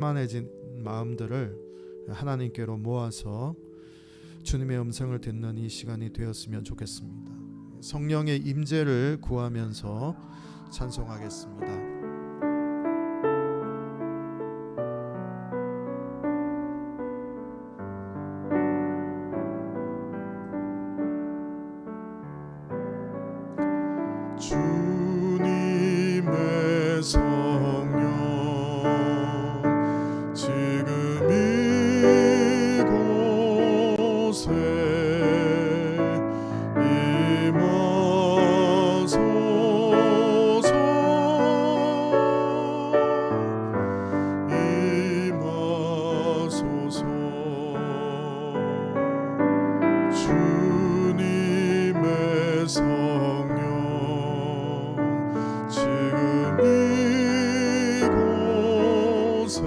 만해진 마음들을 하나님께로 모아서 주님의 음성을 듣는 이 시간이 되었으면 좋겠습니다. 성령의 임재를 구하면서 찬송하겠습니다. 주님의 성령 지금 이곳에 임하소서. 주님의 성령 지금 이곳에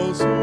임하소서.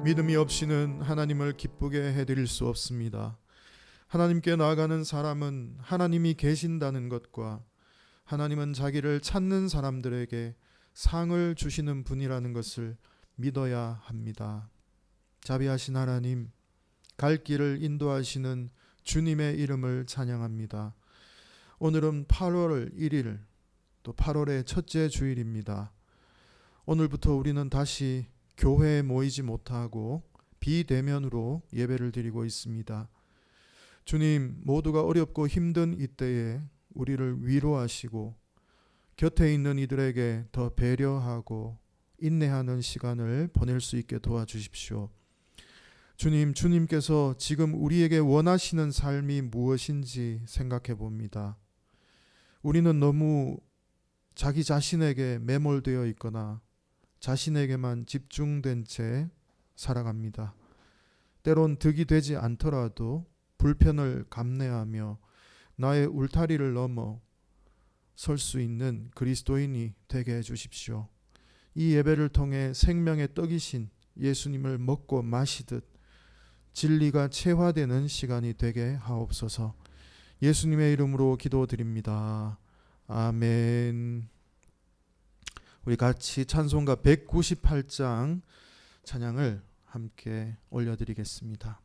믿음이 없이는 하나님을 기쁘게 해드릴 수 없습니다. 하나님께 나아가는 사람은 하나님이 계신다는 것과 하나님은 자기를 찾는 사람들에게 상을 주시는 분이라는 것을 믿어야 합니다. 자비하신 하나님, 갈 길을 인도하시는 주님의 이름을 찬양합니다. 오늘은 8월 1일, 또 8월의 첫째 주일입니다. 오늘부터 우리는 다시 교회에 모이지 못하고 비대면으로 예배를 드리고 있습니다. 주님, 모두가 어렵고 힘든 이때에 우리를 위로하시고 곁에 있는 이들에게 더 배려하고 인내하는 시간을 보낼 수 있게 도와주십시오. 주님, 주님께서 지금 우리에게 원하시는 삶이 무엇인지 생각해 봅니다. 우리는 너무 자기 자신에게 매몰되어 있거나 자신에게만 집중된 채 살아갑니다. 때론 득이 되지 않더라도 불편을 감내하며 나의 울타리를 넘어 설 수 있는 그리스도인이 되게 해주십시오. 이 예배를 통해 생명의 떡이신 예수님을 먹고 마시듯 진리가 체화되는 시간이 되게 하옵소서. 예수님의 이름으로 기도드립니다. 아멘. 우리 같이 찬송가 198장 찬양을 함께 올려드리겠습니다.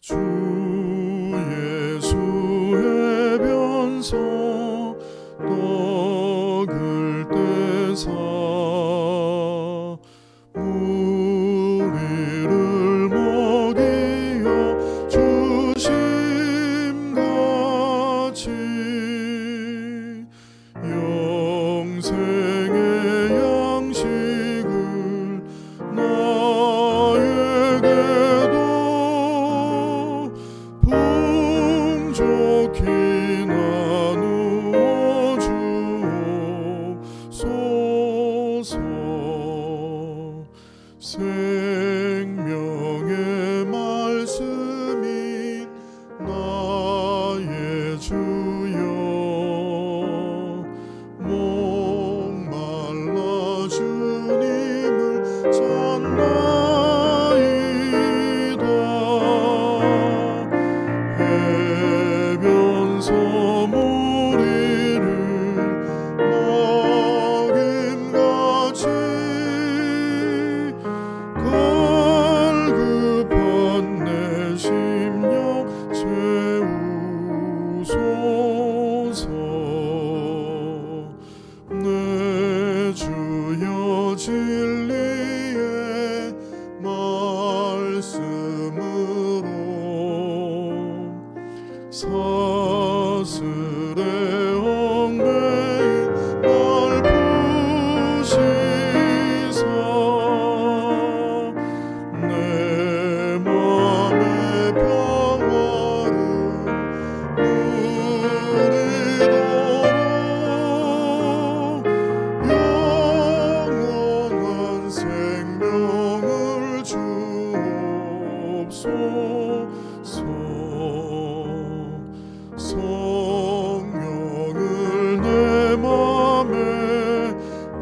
주 예수의 변소 떡을 떼사 주심같이 생의 양식을 나에게도 풍족히 나누어 주옵소서. 생명의 말씀이 나의 주여 목말라 주님을 찾나이다. 해변서 무리를 먹임같이 갈급한 내 심령 채우소서. 내 주여 진리의 말씀으로 사슬에 얽매인 날 부시사 내 맘의 평화를 누리도록 영원한 생명을 주옵소서. 성령을 내 맘에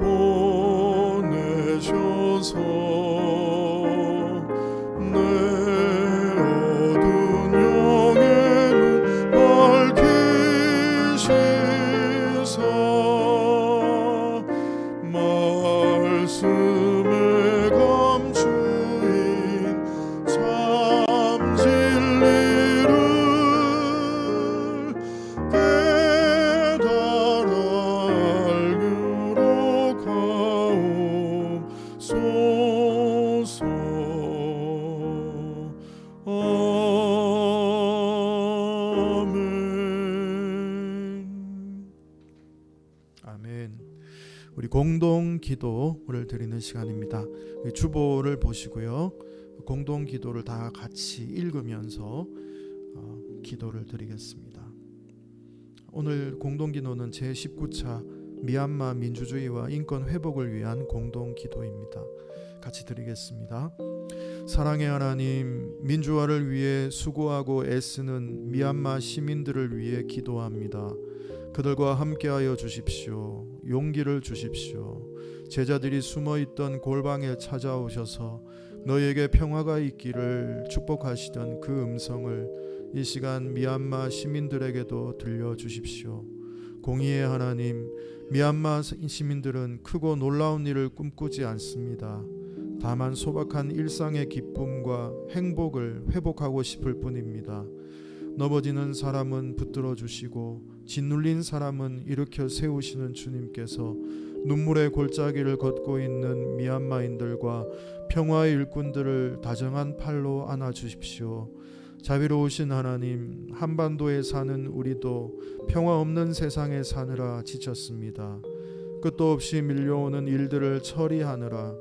보내셔서 내 어두운 영에는 밝히시사 말씀에 감추인 참 진리를 깨달아 알기로 가옵소서. 아멘. 아멘. 우리 공동 기도를 드리는 시간입니다. 주보를 보시고요. 공동 기도를 다 같이 읽으면서 기도를 드리겠습니다. 오늘 공동 기도는 제19차 미얀마 민주주의와 인권 회복을 위한 공동 기도입니다. 같이 드리겠습니다. 사랑의 하나님, 민주화를 위해 수고하고 애쓰는 미얀마 시민들을 위해 기도합니다. 그들과 함께하여 주십시오. 용기를 주십시오. 제자들이 숨어있던 골방에 찾아오셔서 너에게 평화가 있기를 축복하시던 그 음성을 이 시간 미얀마 시민들에게도 들려주십시오. 공의의 하나님, 미얀마 시민들은 크고 놀라운 일을 꿈꾸지 않습니다. 다만 소박한 일상의 기쁨과 행복을 회복하고 싶을 뿐입니다. 넘어지는 사람은 붙들어 주시고 짓눌린 사람은 일으켜 세우시는 주님께서 눈물의 골짜기를 걷고 있는 미얀마인들과 평화의 일꾼들을 다정한 팔로 안아 주십시오. 자비로우신 하나님, 한반도에 사는 우리도 평화 없는 세상에 사느라 지쳤습니다. 끝도 없이 밀려오는 일들을 처리하느라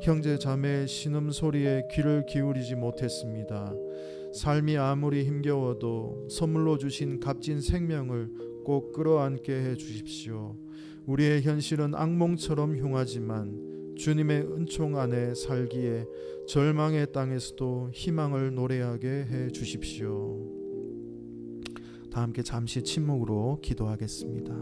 형제 자매의 신음소리에 귀를 기울이지 못했습니다. 삶이 아무리 힘겨워도 선물로 주신 값진 생명을 꼭 끌어안게 해 주십시오. 우리의 현실은 악몽처럼 흉하지만 주님의 은총 안에 살기에 절망의 땅에서도 희망을 노래하게 해 주십시오. 다 함께 잠시 침묵으로 기도하겠습니다.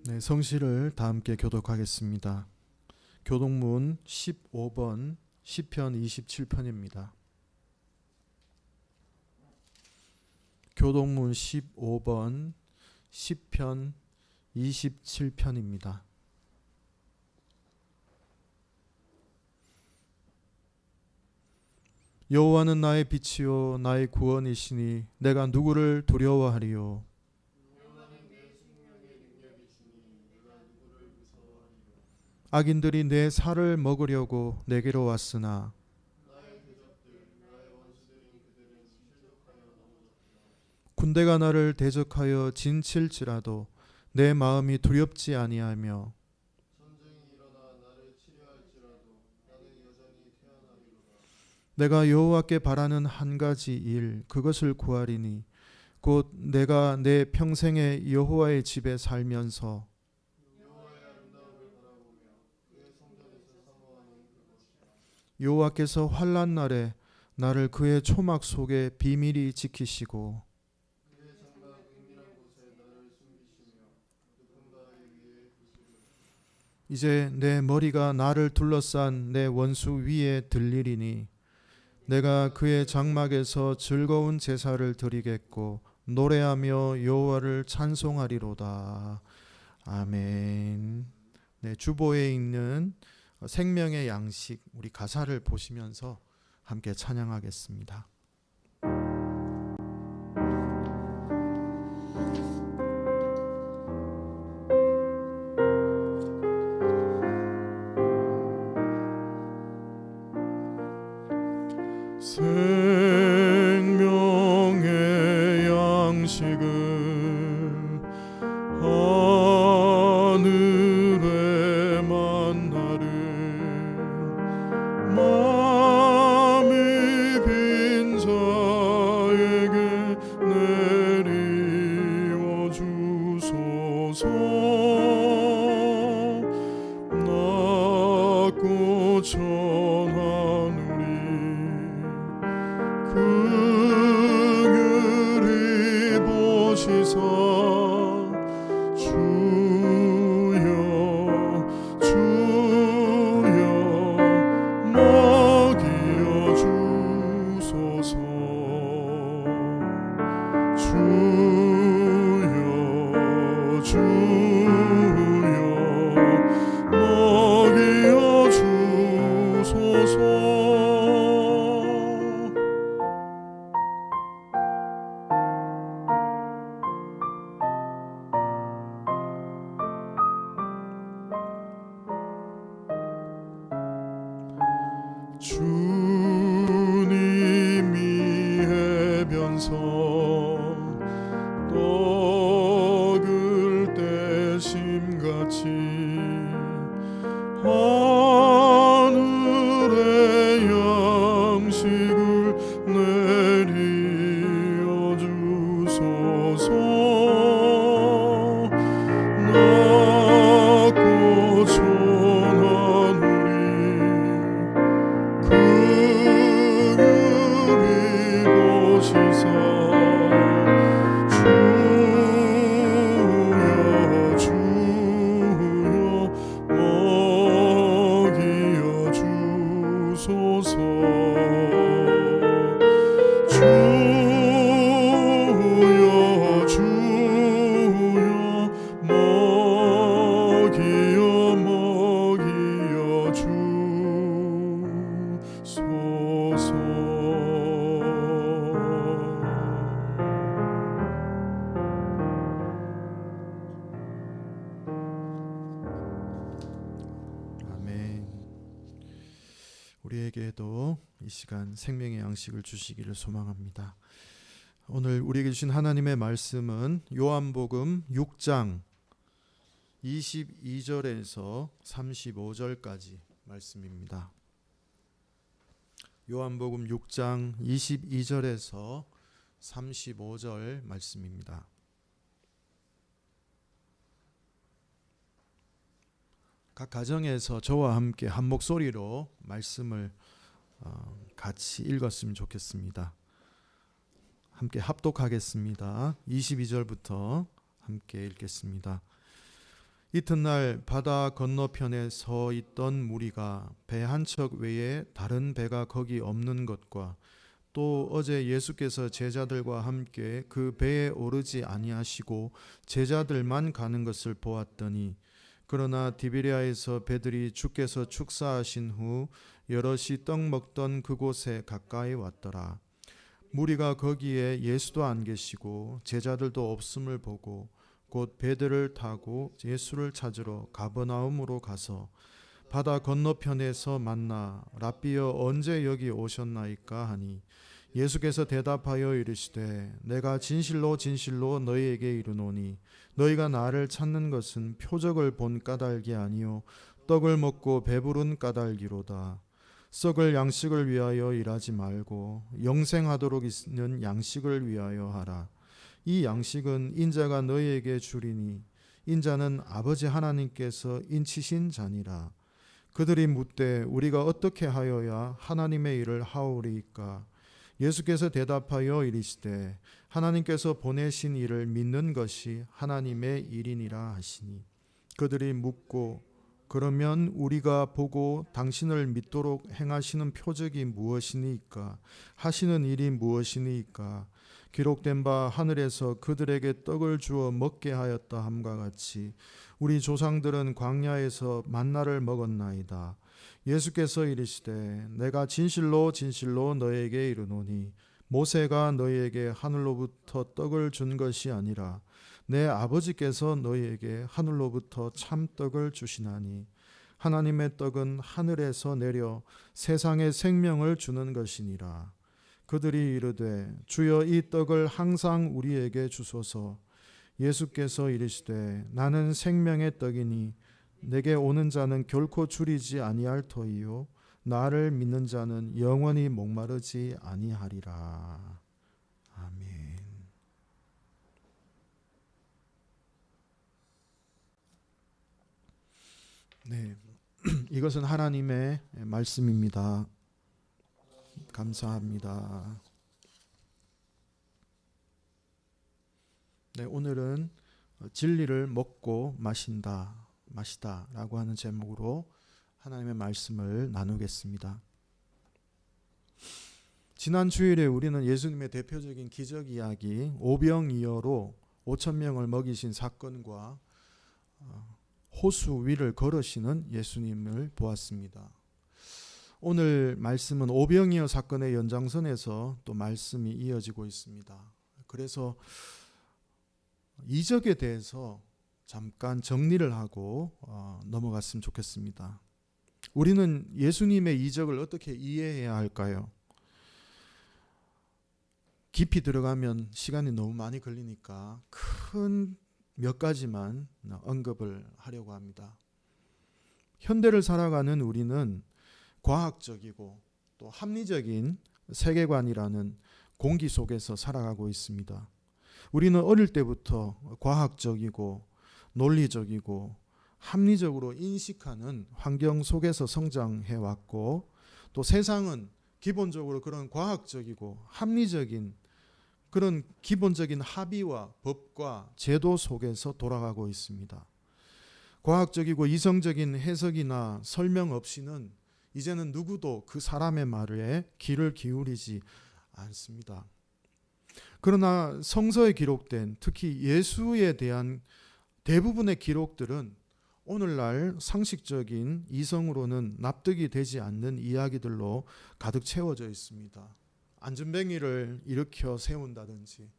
네, 성시를 다 함께 교독하겠습니다. 교독문 15번 시편 27편입니다. 교동문 15번 10편 27편입니다. 여호와는 나의 빛이요 나의 구원이시니 내가 누구를 두려워하리요. 악인들이 내 살을 먹으려고 내게로 왔으나 군대가 나를 대적하여 진칠지라도 내 마음이 두렵지 아니하며 내가 여호와께 바라는 한 가지 일 그것을 구하리니 곧 내가 내 평생에 여호와의 집에 살면서 여호와께서 환난 날에 나를 그의 초막 속에 비밀히 지키시고 이제 내 머리가 나를 둘러싼 내 원수 위에 들리리니 내가 그의 장막에서 즐거운 제사를 드리겠고 노래하며 여호와를 찬송하리로다. 아멘. 네, 주보에 있는 생명의 양식 우리 가사를 보시면서 함께 찬양하겠습니다. 생명의 양식을 하늘의 만나를 마음이 빈 자에게 내리워 주소서. 낮고 천한 그를 입으시사 주여 주여 먹여 주소서. 주여 주여 먹여 주소서. 주님이 해변서 떡을 떼심같이 하늘의 양식을 내리어 주소서. 낮고 천한 그를 입으시사 주여 주여 먹여 주소서. 주여 주여 먹여 주소서. 아멘. 우리에게도 이 시간 생명의 양식을 주시기를 소망합니다. 오늘 우리에게 주신 하나님의 말씀은 요한복음 6장 22절에서 35절까지 말씀입니다. 요한복음 6장 22절에서 35절 말씀입니다. 각 가정에서 저와 함께 한 목소리로 말씀을 같이 읽었으면 좋겠습니다. 함께 합독하겠습니다. 22절부터 함께 읽겠습니다. 이튿날 바다 건너편에 서 있던 무리가 배 한 척 외에 다른 배가 거기 없는 것과 또 어제 예수께서 제자들과 함께 그 배에 오르지 아니하시고 제자들만 가는 것을 보았더니 그러나 디베리아에서 배들이 주께서 축사하신 후 여럿이 떡 먹던 그곳에 가까이 왔더라. 무리가 거기에 예수도 안 계시고 제자들도 없음을 보고 곧 배들을 타고 예수를 찾으러 가버나움으로 가서 바다 건너편에서 만나 랍비여 언제 여기 오셨나이까 하니 예수께서 대답하여 이르시되 내가 진실로 진실로 너희에게 이르노니 너희가 나를 찾는 것은 표적을 본 까닭이 아니요 떡을 먹고 배부른 까닭이로다. 썩을 양식을 위하여 일하지 말고 영생하도록 있는 양식을 위하여 하라. 이 양식은 인자가 너희에게 주리니 인자는 아버지 하나님께서 인치신 자니라. 그들이 묻되 우리가 어떻게 하여야 하나님의 일을 하오리이까? 예수께서 대답하여 이르시되 하나님께서 보내신 일을 믿는 것이 하나님의 일이니라 하시니 그들이 묻고 그러면 우리가 보고 당신을 믿도록 행하시는 표적이 무엇이니까? 하시는 일이 무엇이니까? 기록된 바 하늘에서 그들에게 떡을 주어 먹게 하였다 함과 같이 우리 조상들은 광야에서 만나를 먹었나이다. 예수께서 이르시되 내가 진실로 진실로 너에게 이르노니 모세가 너희에게 하늘로부터 떡을 준 것이 아니라 내 아버지께서 너희에게 하늘로부터 참떡을 주시나니 하나님의 떡은 하늘에서 내려 세상에 생명을 주는 것이니라. 그들이 이르되 주여 이 떡을 항상 우리에게 주소서. 예수께서 이르시되 나는 생명의 떡이니 내게 오는 자는 결코 줄이지 아니할 터이요 나를 믿는 자는 영원히 목마르지 아니하리라. 아멘. 네, 이것은 하나님의 말씀입니다. 감사합니다. 네, 오늘은 진리를 먹고 마시다라고 하는 제목으로 하나님의 말씀을 나누겠습니다. 지난 주일에 우리는 예수님의 대표적인 기적 이야기 오병이어로 5천 명을 먹이신 사건과 호수 위를 걸으시는 예수님을 보았습니다. 오늘 말씀은 오병이어 사건의 연장선에서 또 말씀이 이어지고 있습니다. 그래서 이적에 대해서 잠깐 정리를 하고 넘어갔으면 좋겠습니다. 우리는 예수님의 이적을 어떻게 이해해야 할까요? 깊이 들어가면 시간이 너무 많이 걸리니까 큰 몇 가지만 언급을 하려고 합니다. 현대를 살아가는 우리는 과학적이고 또 합리적인 세계관이라는 공기 속에서 살아가고 있습니다. 우리는 어릴 때부터 과학적이고 논리적이고 합리적으로 인식하는 환경 속에서 성장해 왔고 또 세상은 기본적으로 그런 과학적이고 합리적인 그런 기본적인 합의와 법과 제도 속에서 돌아가고 있습니다. 과학적이고 이성적인 해석이나 설명 없이는 이제는 누구도 그 사람의 말에 귀를 기울이지 않습니다. 그러나 성서에 기록된 특히 예수에 대한 대부분의 기록들은 오늘날 상식적인 이성으로는 납득이 되지 않는 이야기들로 가득 채워져 있습니다. 안전뱅이를 일으켜 세운다든지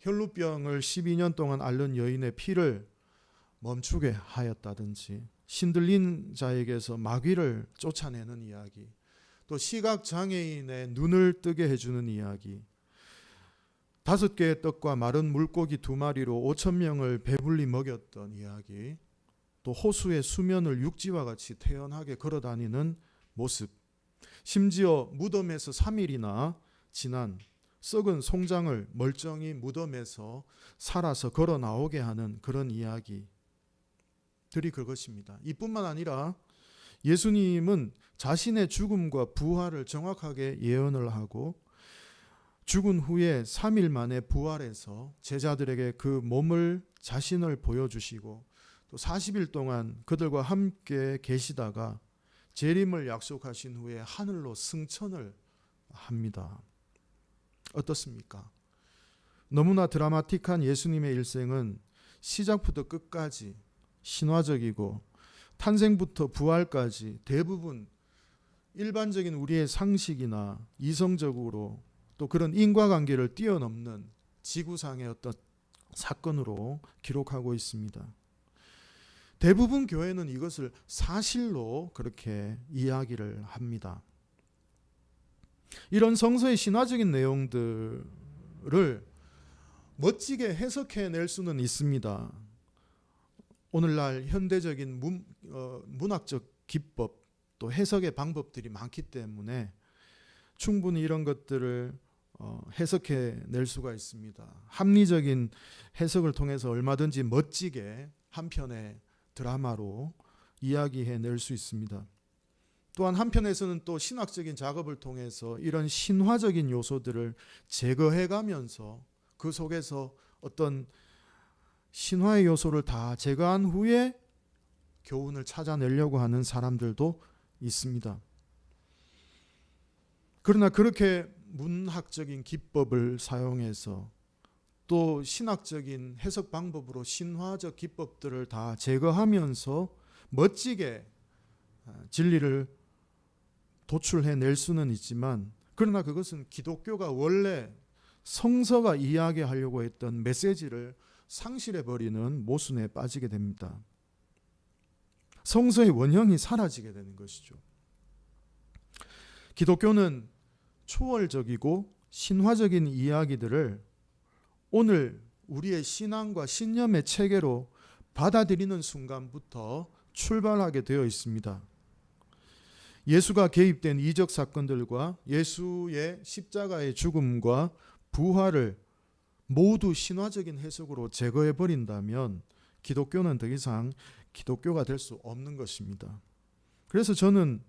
혈루병을 12년 동안 앓는 여인의 피를 멈추게 하였다든지 신들린 자에게서 마귀를 쫓아내는 이야기, 또 시각장애인의 눈을 뜨게 해주는 이야기, 5개의 떡과 마른 물고기 2마리로 5천 명을 배불리 먹였던 이야기, 또 호수의 수면을 육지와 같이 태연하게 걸어다니는 모습, 심지어 무덤에서 3일이나 지난 썩은 송장을 멀쩡히 무덤에서 살아서 걸어 나오게 하는 그런 이야기들이 그것입니다. 이뿐만 아니라 예수님은 자신의 죽음과 부활을 정확하게 예언을 하고 죽은 후에 3일 만에 부활해서 제자들에게 그 몸을 자신을 보여주시고 또 40일 동안 그들과 함께 계시다가 재림을 약속하신 후에 하늘로 승천을 합니다. 어떻습니까? 너무나 드라마틱한 예수님의 일생은 시작부터 끝까지 신화적이고 탄생부터 부활까지 대부분 일반적인 우리의 상식이나 이성적으로 또 그런 인과관계를 뛰어넘는 지구상의 어떤 사건으로 기록하고 있습니다. 대부분 교회는 이것을 사실로 그렇게 이야기를 합니다. 이런 성서의 신화적인 내용들을 멋지게 해석해낼 수는 있습니다. 오늘날 현대적인 문학적 기법 또 해석의 방법들이 많기 때문에 충분히 이런 것들을 해석해낼 수가 있습니다. 합리적인 해석을 통해서 얼마든지 멋지게 한 편의 드라마로 이야기해낼 수 있습니다. 또한 한편에서는 또 신학적인 작업을 통해서 이런 신화적인 요소들을 제거해가면서 그 속에서 어떤 신화의 요소를 다 제거한 후에 교훈을 찾아내려고 하는 사람들도 있습니다. 그러나 그렇게 문학적인 기법을 사용해서 또 신학적인 해석 방법으로 신화적 기법들을 다 제거하면서 멋지게 진리를 도출해낼 수는 있지만, 그러나 그것은 기독교가 원래 성서가 이야기하려고 했던 메시지를 상실해버리는 모순에 빠지게 됩니다. 성서의 원형이 사라지게 되는 것이죠. 기독교는 초월적이고 신화적인 이야기들을 오늘 우리의 신앙과 신념의 체계로 받아들이는 순간부터 출발하게 되어 있습니다. 예수가 개입된 이적 사건들과 예수의 십자가의 죽음과 부활을 모두 신화적인 해석으로 제거해 버린다면 기독교는 더 이상 기독교가 될 수 없는 것입니다. 그래서 저는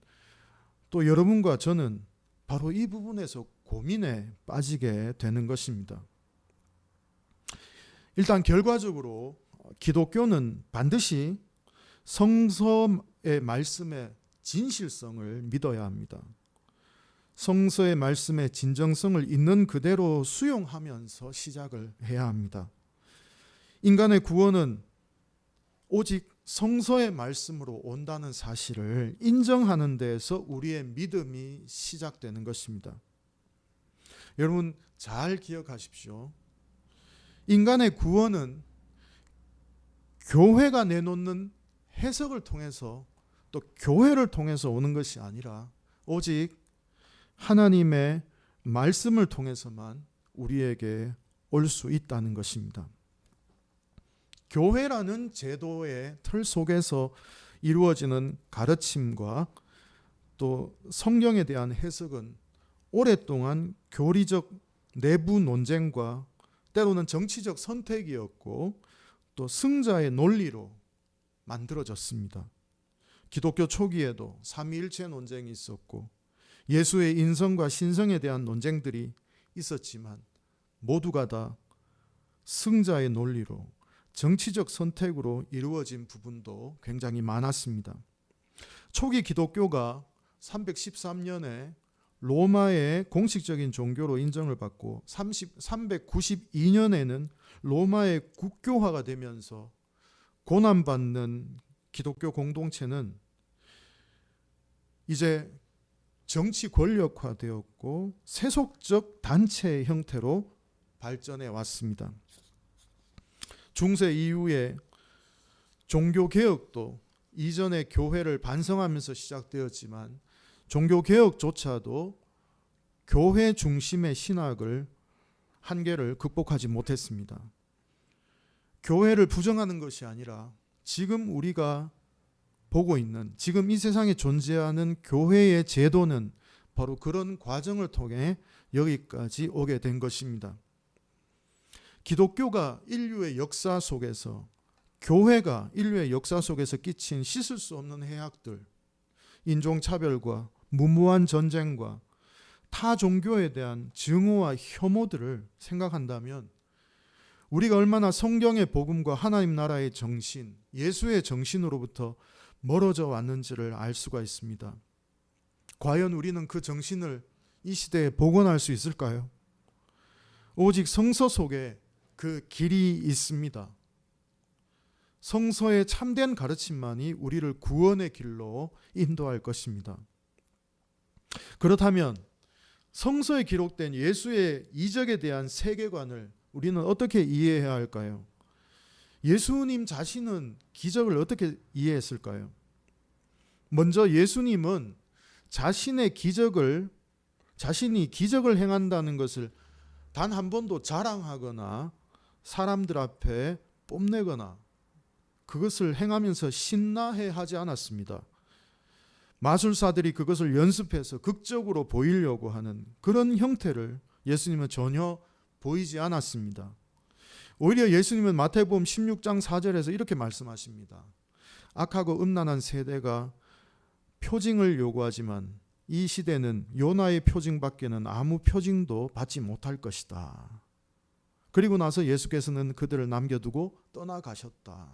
또 여러분과 저는 바로 이 부분에서 고민에 빠지게 되는 것입니다. 일단 결과적으로 기독교는 반드시 성서의 말씀의 진실성을 믿어야 합니다. 성서의 말씀의 진정성을 있는 그대로 수용하면서 시작을 해야 합니다. 인간의 구원은 오직 성서의 말씀으로 온다는 사실을 인정하는 데에서 우리의 믿음이 시작되는 것입니다. 여러분 잘 기억하십시오. 인간의 구원은 교회가 내놓는 해석을 통해서 또 교회를 통해서 오는 것이 아니라 오직 하나님의 말씀을 통해서만 우리에게 올 수 있다는 것입니다. 교회라는 제도의 틀 속에서 이루어지는 가르침과 또 성경에 대한 해석은 오랫동안 교리적 내부 논쟁과 때로는 정치적 선택이었고 또 승자의 논리로 만들어졌습니다. 기독교 초기에도 삼위일체 논쟁이 있었고 예수의 인성과 신성에 대한 논쟁들이 있었지만 모두가 다 승자의 논리로 정치적 선택으로 이루어진 부분도 굉장히 많았습니다. 초기 기독교가 313년에 로마의 공식적인 종교로 인정을 받고 392년에는 로마의 국교화가 되면서 고난받는 기독교 공동체는 이제 정치 권력화되었고 세속적 단체의 형태로 발전해 왔습니다. 중세 이후에 종교개혁도 이전의 교회를 반성하면서 시작되었지만 종교개혁조차도 교회 중심의 신학을 한계를 극복하지 못했습니다. 교회를 부정하는 것이 아니라 지금 우리가 보고 있는 지금 이 세상에 존재하는 교회의 제도는 바로 그런 과정을 통해 여기까지 오게 된 것입니다. 기독교가 인류의 역사 속에서 교회가 인류의 역사 속에서 끼친 씻을 수 없는 해악들, 인종차별과 무모한 전쟁과 타 종교에 대한 증오와 혐오들을 생각한다면 우리가 얼마나 성경의 복음과 하나님 나라의 정신, 예수의 정신으로부터 멀어져 왔는지를 알 수가 있습니다. 과연 우리는 그 정신을 이 시대에 복원할 수 있을까요? 오직 성서 속에 그 길이 있습니다. 성서의 참된 가르침만이 우리를 구원의 길로 인도할 것입니다. 그렇다면 성서에 기록된 예수의 이적에 대한 세계관을 우리는 어떻게 이해해야 할까요? 예수님 자신은 기적을 어떻게 이해했을까요? 먼저 예수님은 자신이 기적을 행한다는 것을 단 한 번도 자랑하거나 사람들 앞에 뽐내거나 그것을 행하면서 신나해 하지 않았습니다. 마술사들이 그것을 연습해서 극적으로 보이려고 하는 그런 형태를 예수님은 전혀 보이지 않았습니다. 오히려 예수님은 마태복음 16장 4절에서 이렇게 말씀하십니다. 악하고 음란한 세대가 표징을 요구하지만 이 시대는 요나의 표징밖에는 아무 표징도 받지 못할 것이다. 그리고 나서 예수께서는 그들을 남겨두고 떠나가셨다.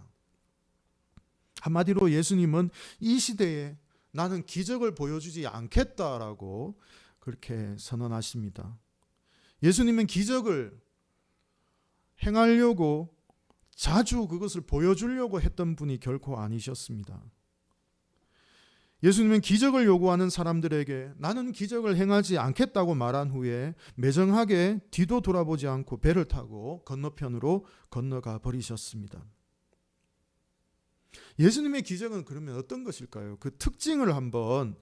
한마디로 예수님은 이 시대에 나는 기적을 보여주지 않겠다라고 그렇게 선언하십니다. 예수님은 기적을 행하려고 자주 그것을 보여주려고 했던 분이 결코 아니셨습니다. 예수님은 기적을 요구하는 사람들에게 나는 기적을 행하지 않겠다고 말한 후에 매정하게 뒤도 돌아보지 않고 배를 타고 건너편으로 건너가 버리셨습니다. 예수님의 기적은 그러면 어떤 것일까요? 그 특징을 한번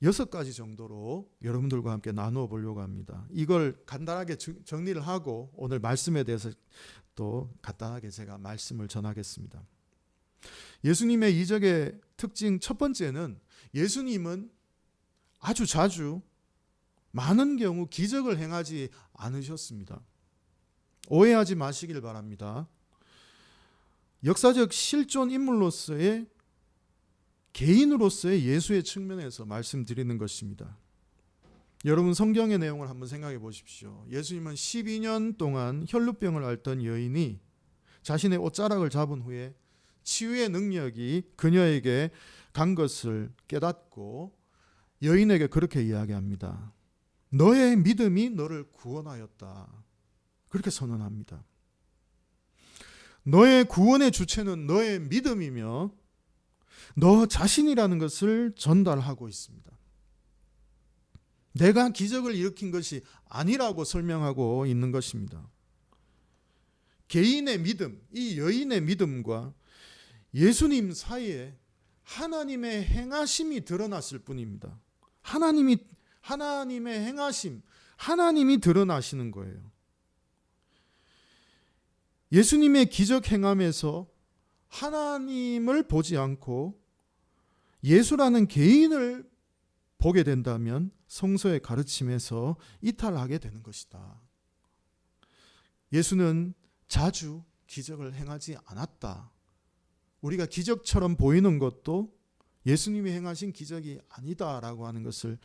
6가지 정도로 여러분들과 함께 나누어 보려고 합니다. 이걸 간단하게 정리를 하고 오늘 말씀에 대해서 또 간단하게 제가 말씀을 전하겠습니다. 예수님의 이적의 특징 첫 번째는 예수님은 아주 자주 많은 경우 기적을 행하지 않으셨습니다. 오해하지 마시길 바랍니다. 역사적 실존 인물로서의 개인으로서의 예수의 측면에서 말씀드리는 것입니다. 여러분 성경의 내용을 한번 생각해 보십시오. 예수님은 12년 동안 혈루병을 앓던 여인이 자신의 옷자락을 잡은 후에 치유의 능력이 그녀에게 간 것을 깨닫고 여인에게 그렇게 이야기합니다. 너의 믿음이 너를 구원하였다. 그렇게 선언합니다. 너의 구원의 주체는 너의 믿음이며 너 자신이라는 것을 전달하고 있습니다. 내가 기적을 일으킨 것이 아니라고 설명하고 있는 것입니다. 개인의 믿음, 이 여인의 믿음과 예수님 사이에 하나님의 행하심이 드러났을 뿐입니다. 하나님의 행하심, 하나님이 드러나시는 거예요. 예수님의 기적 행함에서 하나님을 보지 않고 예수라는 개인을 보게 된다면 성서의 가르침에서 이탈하게 되는 것이다. 예수는 자주 기적을 행하지 않았다. 우리가 기적처럼 보이는 것도 예수님이 행하신 기적이 아니다라고 하는 것을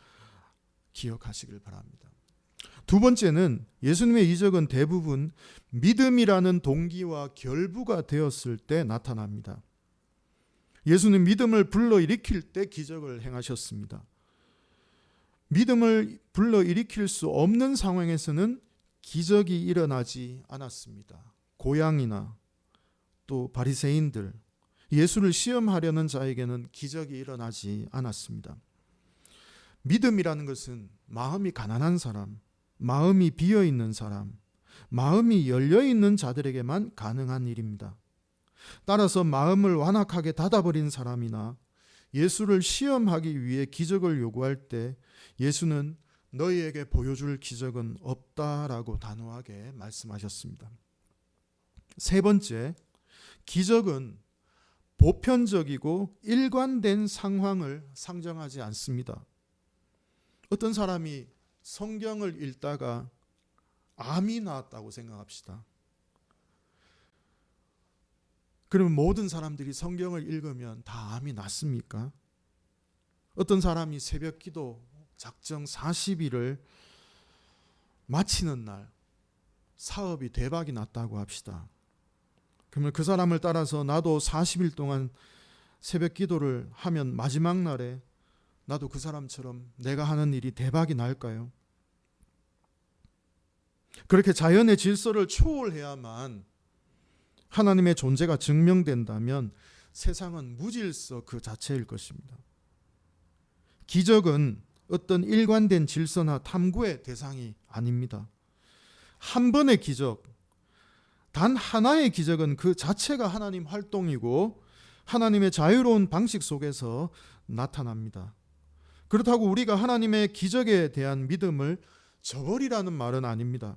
기억하시길 바랍니다. 두 번째는 예수님의 이적은 대부분 믿음이라는 동기와 결부가 되었을 때 나타납니다. 예수는 믿음을 불러일으킬 때 기적을 행하셨습니다. 믿음을 불러일으킬 수 없는 상황에서는 기적이 일어나지 않았습니다. 고향이나 또 바리새인들, 예수를 시험하려는 자에게는 기적이 일어나지 않았습니다. 믿음이라는 것은 마음이 가난한 사람, 마음이 비어있는 사람, 마음이 열려있는 자들에게만 가능한 일입니다. 따라서 마음을 완악하게 닫아버린 사람이나 예수를 시험하기 위해 기적을 요구할 때 예수는 너희에게 보여줄 기적은 없다라고 단호하게 말씀하셨습니다. 세 번째, 기적은 보편적이고 일관된 상황을 상정하지 않습니다. 어떤 사람이 성경을 읽다가 암이 나았다고 생각합시다. 그러면 모든 사람들이 성경을 읽으면 다 암이 났습니까? 어떤 사람이 새벽 기도 작정 40일을 마치는 날 사업이 대박이 났다고 합시다. 그러면 그 사람을 따라서 나도 40일 동안 새벽 기도를 하면 마지막 날에 나도 그 사람처럼 내가 하는 일이 대박이 날까요? 그렇게 자연의 질서를 초월해야만 하나님의 존재가 증명된다면 세상은 무질서 그 자체일 것입니다. 기적은 어떤 일관된 질서나 탐구의 대상이 아닙니다. 한 번의 기적, 단 하나의 기적은 그 자체가 하나님 활동이고 하나님의 자유로운 방식 속에서 나타납니다. 그렇다고 우리가 하나님의 기적에 대한 믿음을 저버리라는 말은 아닙니다.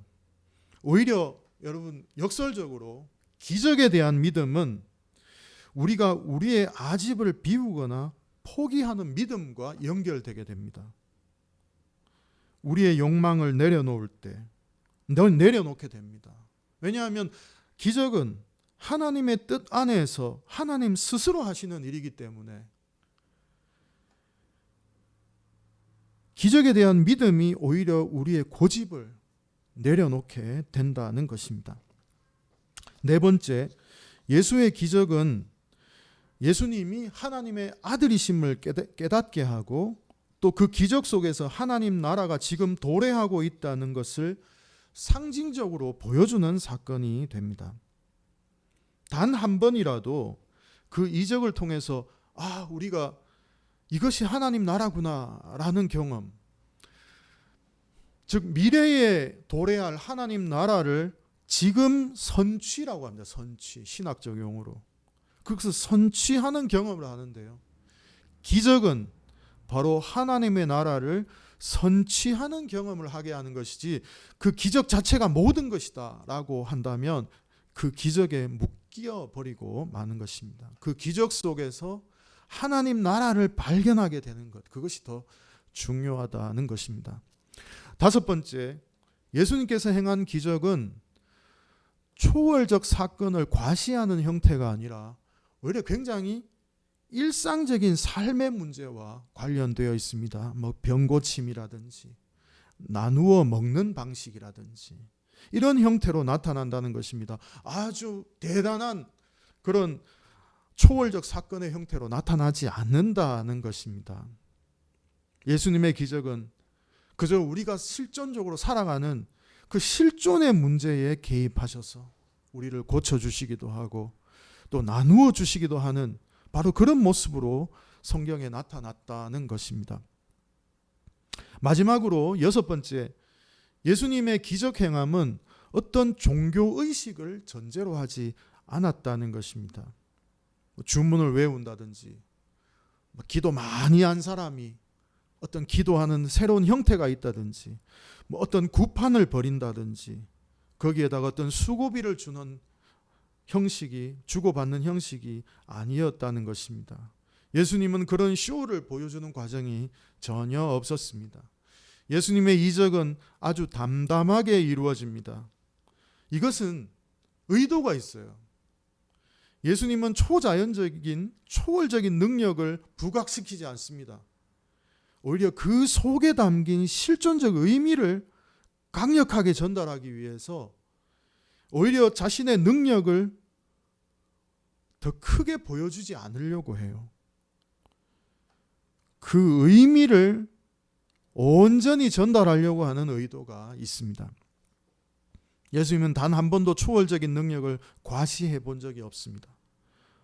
오히려 여러분, 역설적으로 기적에 대한 믿음은 우리가 우리의 아집을 비우거나 포기하는 믿음과 연결되게 됩니다. 우리의 욕망을 내려놓을 때 내려놓게 됩니다. 왜냐하면 기적은 하나님의 뜻 안에서 하나님 스스로 하시는 일이기 때문에 기적에 대한 믿음이 오히려 우리의 고집을 내려놓게 된다는 것입니다. 네 번째, 예수의 기적은 예수님이 하나님의 아들이심을 깨닫게 하고 또 그 기적 속에서 하나님 나라가 지금 도래하고 있다는 것을 상징적으로 보여주는 사건이 됩니다. 단 한 번이라도 그 이적을 통해서 우리가 이것이 하나님 나라구나 라는 경험, 즉 미래에 도래할 하나님 나라를 지금 선취라고 합니다. 선취, 신학적 용어로. 그것을 선취하는 경험을 하는데요. 기적은 바로 하나님의 나라를 선취하는 경험을 하게 하는 것이지 그 기적 자체가 모든 것이다 라고 한다면 그 기적에 묶여 버리고 마는 것입니다. 그 기적 속에서 하나님 나라를 발견하게 되는 것, 그것이 더 중요하다는 것입니다. 다섯 번째, 예수님께서 행한 기적은 초월적 사건을 과시하는 형태가 아니라 오히려 굉장히 일상적인 삶의 문제와 관련되어 있습니다. 병고침이라든지 나누어 먹는 방식이라든지 이런 형태로 나타난다는 것입니다. 아주 대단한 그런 초월적 사건의 형태로 나타나지 않는다는 것입니다. 예수님의 기적은 그저 우리가 실존적으로 살아가는 그 실존의 문제에 개입하셔서 우리를 고쳐주시기도 하고 또 나누어 주시기도 하는 바로 그런 모습으로 성경에 나타났다는 것입니다. 마지막으로 여섯 번째, 예수님의 기적 행함은 어떤 종교 의식을 전제로 하지 않았다는 것입니다. 주문을 외운다든지 기도 많이 한 사람이 어떤 기도하는 새로운 형태가 있다든지 어떤 구판을 벌인다든지 거기에다가 어떤 수고비를 주는 형식이 주고받는 형식이 아니었다는 것입니다. 예수님은 그런 쇼를 보여주는 과정이 전혀 없었습니다. 예수님의 이적은 아주 담담하게 이루어집니다. 이것은 의도가 있어요. 예수님은 초자연적인 초월적인 능력을 부각시키지 않습니다. 오히려 그 속에 담긴 실존적 의미를 강력하게 전달하기 위해서 오히려 자신의 능력을 더 크게 보여주지 않으려고 해요. 그 의미를 온전히 전달하려고 하는 의도가 있습니다. 예수님은 단 한 번도 초월적인 능력을 과시해 본 적이 없습니다.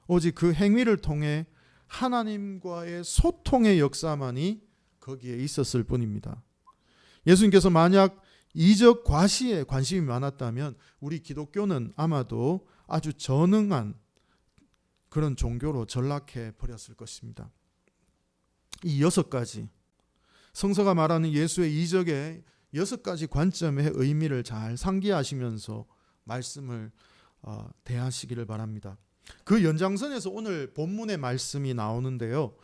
오직 그 행위를 통해 하나님과의 소통의 역사만이 거기에 있었을 뿐입니다. 예수님께서 만약 이적 과시에 관심이 많았다면 우리 기독교는 아마도 아주 전능한 그런 종교로 전락해 버렸을 것입니다. 이 여섯 가지 성서가 말하는 예수의 이적의 여섯 가지 관점의 의미를 잘 상기하시면서 말씀을 대하시기를 바랍니다. 그 연장선에서 오늘 본문의 말씀이 나오는데요.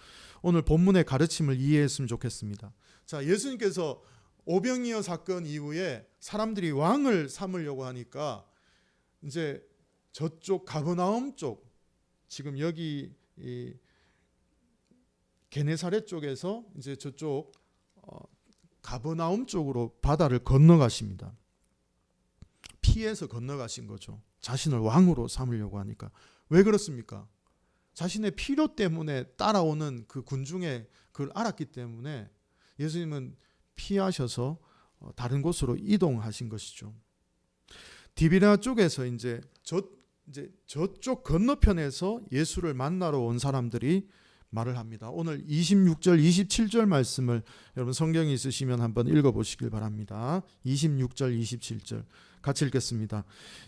오늘 본문의 가르침을 이해했으면 좋겠습니다. 자, 예수님께서 오병이어 사건 이후에 사람들이 왕을 삼으려고 하니까 이제 저쪽 가버나움 쪽, 지금 여기 이 게네사렛 쪽에서 이제 저쪽 가버나움 쪽으로 바다를 건너가십니다. 피해서 건너가신 거죠. 자신을 왕으로 삼으려고 하니까. 왜 그렇습니까? 자신의 필요 때문에 따라오는 그 군중의 그걸 알았기 때문에 예수님은 피하셔서 다른 곳으로 이동하신 것이죠. 디비랴 쪽에서 이제 저쪽 건너편에서 예수를 만나러 온 사람들이 말을 합니다. 오늘 26절, 27절 말씀을 여러분 성경이 있으시면 한번 읽어보시길 바랍니다. 26절, 27절 같이 읽겠습니다.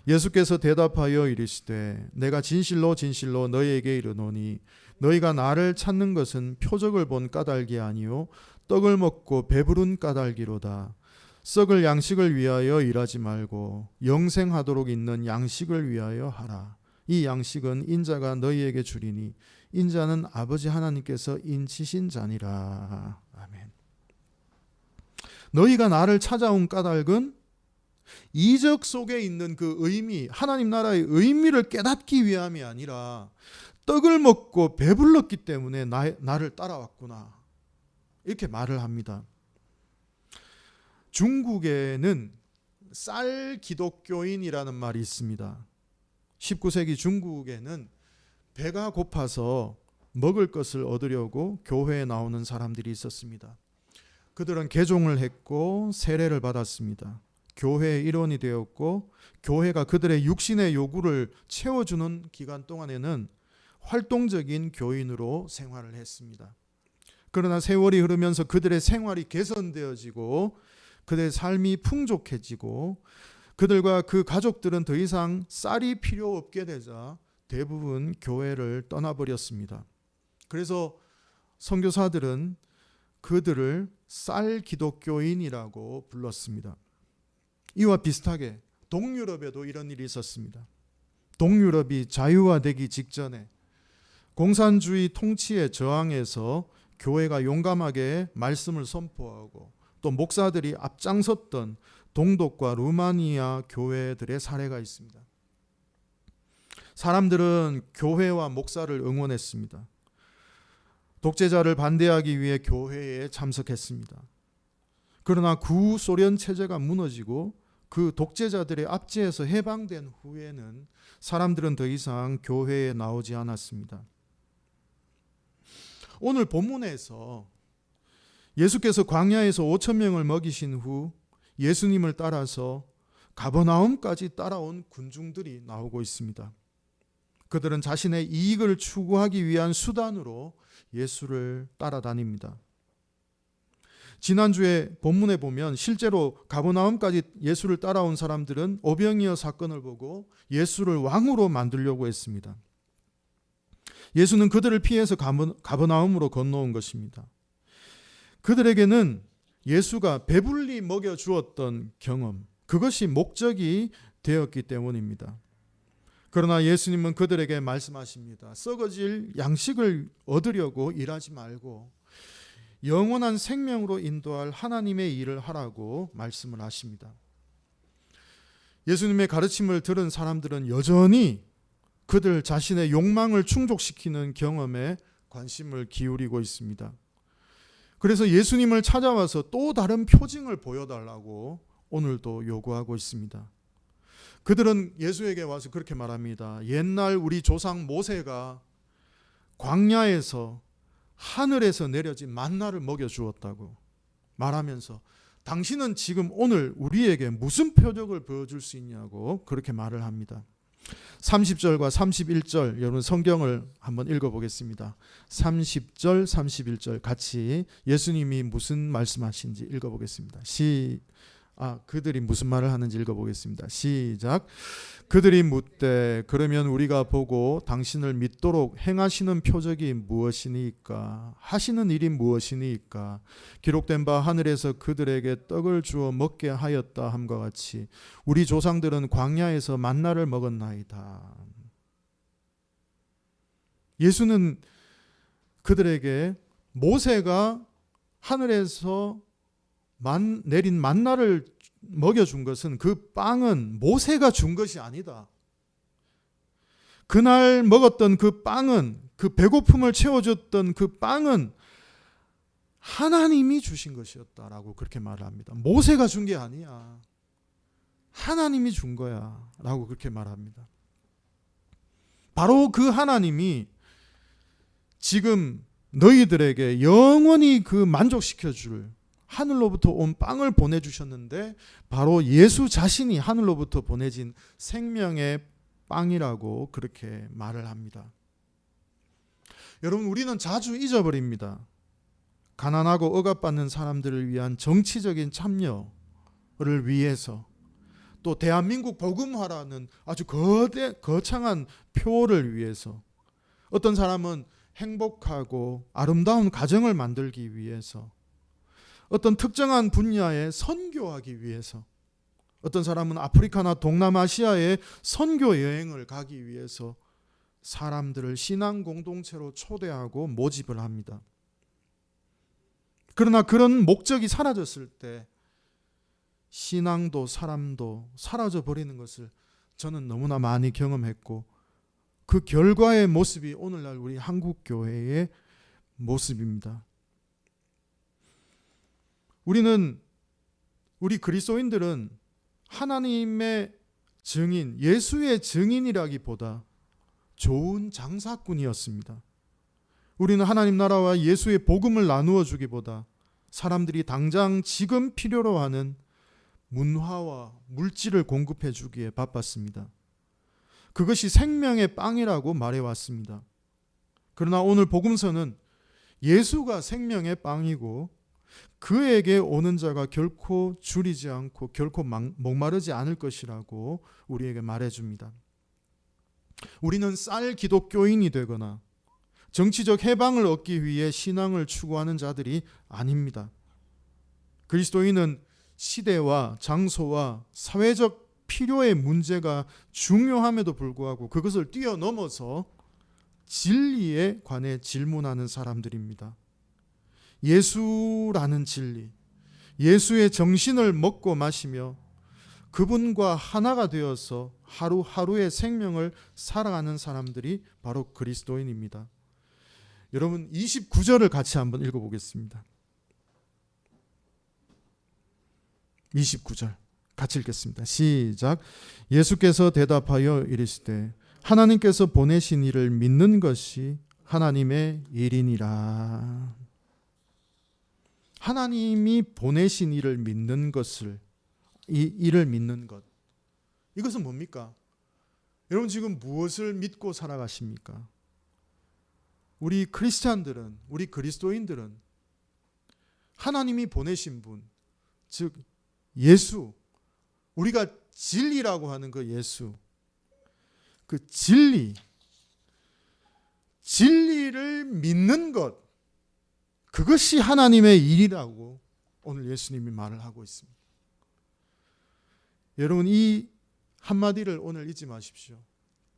예수께서 대답하여 이르시되 내가 진실로 진실로 너희에게 이르노니 너희가 나를 찾는 것은 표적을 본 까닭이 아니요 떡을 먹고 배부른 까닭이로다. 썩을 양식을 위하여 일하지 말고 영생하도록 있는 양식을 위하여 하라. 이 양식은 인자가 너희에게 주리니 인자는 아버지 하나님께서 인치신 자니라. 아멘. 너희가 나를 찾아온 까닭은 이적 속에 있는 그 의미, 하나님 나라의 의미를 깨닫기 위함이 아니라 떡을 먹고 배불렀기 때문에 나를 따라왔구나. 이렇게 말을 합니다. 중국에는 쌀 기독교인이라는 말이 있습니다. 19세기 중국에는 배가 고파서 먹을 것을 얻으려고 교회에 나오는 사람들이 있었습니다. 그들은 개종을 했고 세례를 받았습니다. 교회의 일원이 되었고 교회가 그들의 육신의 요구를 채워주는 기간 동안에는 활동적인 교인으로 생활을 했습니다. 그러나 세월이 흐르면서 그들의 생활이 개선되어지고 그들의 삶이 풍족해지고 그들과 그 가족들은 더 이상 쌀이 필요 없게 되자 대부분 교회를 떠나버렸습니다. 그래서 선교사들은 그들을 쌀 기독교인이라고 불렀습니다. 이와 비슷하게 동유럽에도 이런 일이 있었습니다. 동유럽이 자유화되기 직전에 공산주의 통치에 저항해서 교회가 용감하게 말씀을 선포하고 또 목사들이 앞장섰던 동독과 루마니아 교회들의 사례가 있습니다. 사람들은 교회와 목사를 응원했습니다. 독재자를 반대하기 위해 교회에 참석했습니다. 그러나 구소련 체제가 무너지고 그 독재자들의 압제에서 해방된 후에는 사람들은 더 이상 교회에 나오지 않았습니다. 오늘 본문에서 예수께서 광야에서 5천 명을 먹이신 후 예수님을 따라서 가버나움까지 따라온 군중들이 나오고 있습니다. 그들은 자신의 이익을 추구하기 위한 수단으로 예수를 따라다닙니다. 지난주에 본문에 보면 실제로 가버나움까지 예수를 따라온 사람들은 오병이어 사건을 보고 예수를 왕으로 만들려고 했습니다. 예수는 그들을 피해서 가버나움으로 건너온 것입니다. 그들에게는 예수가 배불리 먹여주었던 경험, 그것이 목적이 되었기 때문입니다. 그러나 예수님은 그들에게 말씀하십니다. 썩어질 양식을 얻으려고 일하지 말고 영원한 생명으로 인도할 하나님의 일을 하라고 말씀을 하십니다. 예수님의 가르침을 들은 사람들은 여전히 그들 자신의 욕망을 충족시키는 경험에 관심을 기울이고 있습니다. 그래서 예수님을 찾아와서 또 다른 표징을 보여달라고 오늘도 요구하고 있습니다. 그들은 예수에게 와서 그렇게 말합니다. 옛날 우리 조상 모세가 광야에서 하늘에서 내려진 만나를 먹여주었다고 말하면서 당신은 지금 오늘 우리에게 무슨 표적을 보여줄 수 있냐고 그렇게 말을 합니다. 30절과 31절 여러분 성경을 한번 읽어보겠습니다. 30절 31절 같이 예수님이 무슨 말씀하신지 읽어보겠습니다. 그들이 무슨 말을 하는지 읽어보겠습니다. 시작. 그들이 묻되 그러면 우리가 보고 당신을 믿도록 행하시는 표적이 무엇이니까 하시는 일이 무엇이니까 기록된 바 하늘에서 그들에게 떡을 주어 먹게 하였다 함과 같이 우리 조상들은 광야에서 만나를 먹었나이다. 예수는 그들에게 모세가 하늘에서 내린 만나를 먹여준 것은 그 빵은 모세가 준 것이 아니다. 그날 먹었던 그 빵은 그 배고픔을 채워줬던 그 빵은 하나님이 주신 것이었다라고 그렇게 말을 합니다. 모세가 준 게 아니야. 하나님이 준 거야 라고 그렇게 말합니다. 바로 그 하나님이 지금 너희들에게 영원히 그 만족시켜 줄 하늘로부터 온 빵을 보내주셨는데 바로 예수 자신이 하늘로부터 보내진 생명의 빵이라고 그렇게 말을 합니다. 여러분, 우리는 자주 잊어버립니다. 가난하고 억압받는 사람들을 위한 정치적인 참여를 위해서, 또 대한민국 복음화라는 아주 거창한 표를 위해서, 어떤 사람은 행복하고 아름다운 가정을 만들기 위해서, 어떤 특정한 분야에 선교하기 위해서, 어떤 사람은 아프리카나 동남아시아에 선교 여행을 가기 위해서 사람들을 신앙 공동체로 초대하고 모집을 합니다. 그러나 그런 목적이 사라졌을 때 신앙도 사람도 사라져 버리는 것을 저는 너무나 많이 경험했고, 그 결과의 모습이 오늘날 우리 한국 교회의 모습입니다. 우리 그리스도인들은 하나님의 증인, 예수의 증인이라기보다 좋은 장사꾼이었습니다. 우리는 하나님 나라와 예수의 복음을 나누어 주기보다 사람들이 당장 지금 필요로 하는 문화와 물질을 공급해 주기에 바빴습니다. 그것이 생명의 빵이라고 말해왔습니다. 그러나 오늘 복음서는 예수가 생명의 빵이고 그에게 오는 자가 결코 줄이지 않고 결코 목마르지 않을 것이라고 우리에게 말해줍니다. 우리는 쌀 기독교인이 되거나 정치적 해방을 얻기 위해 신앙을 추구하는 자들이 아닙니다. 그리스도인은 시대와 장소와 사회적 필요의 문제가 중요함에도 불구하고 그것을 뛰어넘어서 진리에 관해 질문하는 사람들입니다. 예수라는 진리, 예수의 정신을 먹고 마시며 그분과 하나가 되어서 하루하루의 생명을 살아가는 사람들이 바로 그리스도인입니다. 여러분, 29절을 같이 한번 읽어보겠습니다. 29절 같이 읽겠습니다. 시작. 예수께서 대답하여 이르시되 하나님께서 보내신 이를 믿는 것이 하나님의 일이니라. 하나님이 보내신 이를 믿는 것을, 이 일을 믿는 것, 이것은 뭡니까? 여러분, 지금 무엇을 믿고 살아가십니까? 우리 크리스찬들은, 우리 그리스도인들은 하나님이 보내신 분, 즉 예수, 우리가 진리라고 하는 그 예수, 그 진리를 믿는 것, 그것이 하나님의 일이라고 오늘 예수님이 말을 하고 있습니다. 여러분, 이 한마디를 오늘 잊지 마십시오.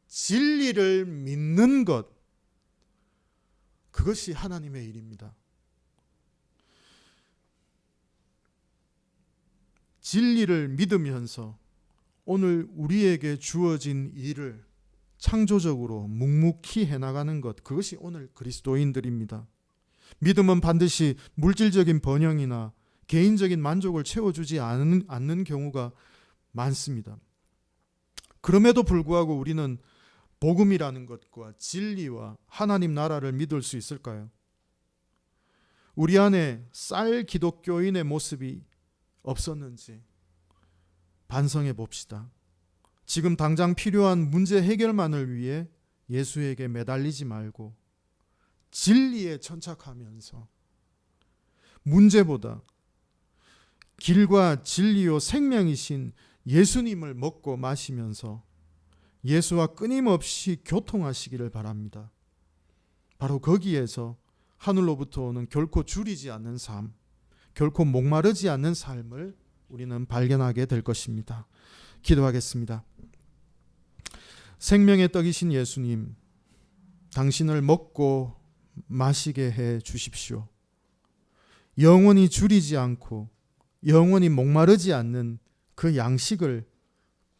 진리를 믿는 것, 그것이 하나님의 일입니다. 진리를 믿으면서 오늘 우리에게 주어진 일을 창조적으로 묵묵히 해나가는 것, 그것이 오늘 그리스도인들입니다. 믿음은 반드시 물질적인 번영이나 개인적인 만족을 채워주지 않는 경우가 많습니다. 그럼에도 불구하고 우리는 복음이라는 것과 진리와 하나님 나라를 믿을 수 있을까요? 우리 안에 쌀 기독교인의 모습이 없었는지 반성해 봅시다. 지금 당장 필요한 문제 해결만을 위해 예수에게 매달리지 말고 진리에 천착하면서 문제보다 길과 진리요 생명이신 예수님을 먹고 마시면서 예수와 끊임없이 교통하시기를 바랍니다. 바로 거기에서 하늘로부터 오는 결코 줄이지 않는 삶, 결코 목마르지 않는 삶을 우리는 발견하게 될 것입니다. 기도하겠습니다. 생명의 떡이신 예수님, 당신을 먹고 마시게 해 주십시오. 영원히 줄이지 않고 영원히 목마르지 않는 그 양식을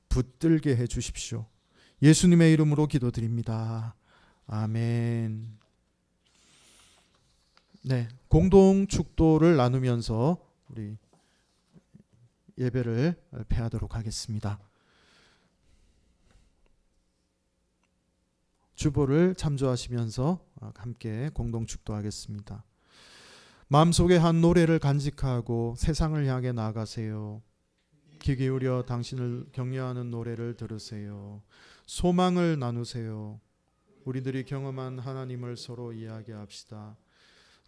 붙들게 해 주십시오. 예수님의 이름으로 기도드립니다. 아멘. 네, 공동 축도를 나누면서 우리 예배를 폐하도록 하겠습니다. 주보를 참조하시면서 함께 공동 축도하겠습니다. 마음속에 한 노래를 간직하고 세상을 향해 나아가세요. 귀 기울여 당신을 격려하는 노래를 들으세요. 소망을 나누세요. 우리들이 경험한 하나님을 서로 이야기합시다.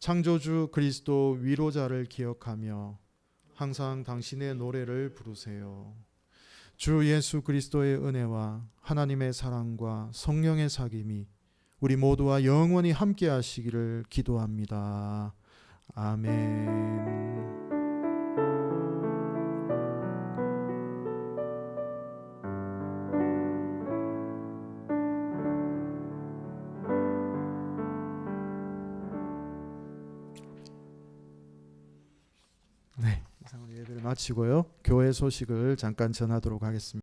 창조주 그리스도 위로자를 기억하며 항상 당신의 노래를 부르세요. 주 예수 그리스도의 은혜와 하나님의 사랑과 성령의 사귐이 우리 모두와 영원히 함께 하시기를 기도합니다. 아멘. 네, 이상으로 예배를 마치고요. 교회 소식을 잠깐 전하도록 하겠습니다.